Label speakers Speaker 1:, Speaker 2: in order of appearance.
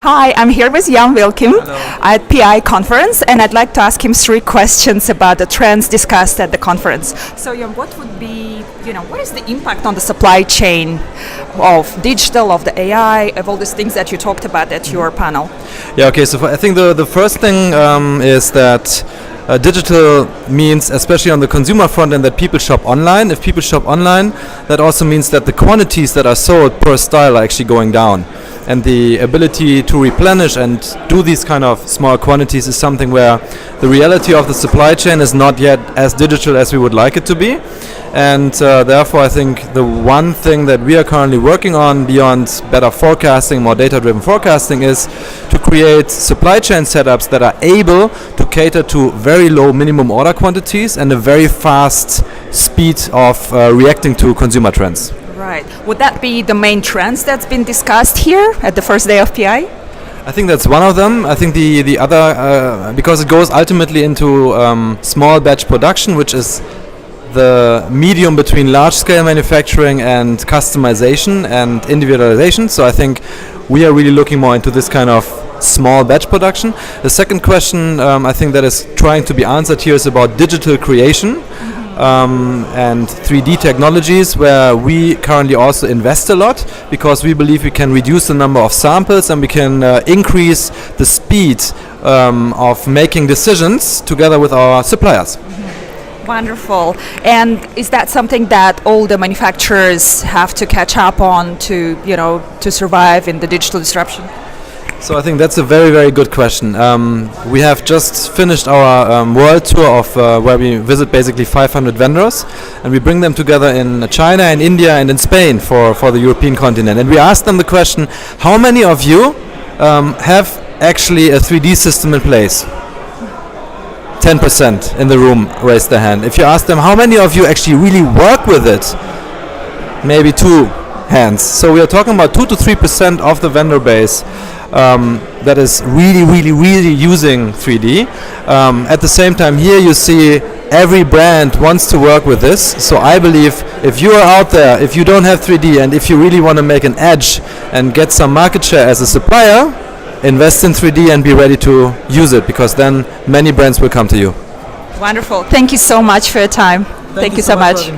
Speaker 1: Hi, I'm here with Wilmking
Speaker 2: Hello.
Speaker 1: at PI conference, and I'd like to ask him 3 questions about the trends discussed at the conference. So, Jan, what would be, what is the impact on the supply chain of digital, of the AI, of all these things that you talked about at your panel?
Speaker 2: Yeah, okay, so I think the first thing is that digital means, especially on the consumer front end, that people shop online. If people shop online, that also means that the quantities that are sold per style are actually going down. And the ability to replenish and do these kind of small quantities is something where the reality of the supply chain is not yet as digital as we would like it to be. And therefore I think the one thing that we are currently working on beyond better forecasting, more data-driven forecasting, is to create supply chain setups that are able to cater to very low minimum order quantities and a very fast speed of reacting to consumer trends.
Speaker 1: Right. Would that be the main trends that's been discussed here at the first day of PI?
Speaker 2: I think that's one of them. I think the other, because it goes ultimately into small batch production, which is the medium between large-scale manufacturing and customization and individualization. So I think we are really looking more into this kind of small batch production. The second question I think that is trying to be answered here is about digital creation. And 3D technologies, where we currently also invest a lot because we believe we can reduce the number of samples and we can increase the speed of making decisions together with our suppliers.
Speaker 1: Wonderful. And is that something that all the manufacturers have to catch up on to, to survive in the digital disruption?
Speaker 2: So I think that's a very, very good question. We have just finished our world tour of where we visit basically 500 vendors, and we bring them together in China and India and in Spain for the European continent. And we ask them the question, how many of you have actually a 3D system in place? 10% in the room raised their hand. If you ask them, how many of you actually really work with it? Maybe 2 hands. So we are talking about 2 to 3% of the vendor base that is really using 3D. At the same time, here you see every brand wants to work with this. So I believe if you are out there, if you don't have 3D, and if you really want to make an edge and get some market share as a supplier, invest in 3D and be ready to use it, because then many brands will come to you.
Speaker 1: Wonderful. Thank you so much for your time. Thank you so much.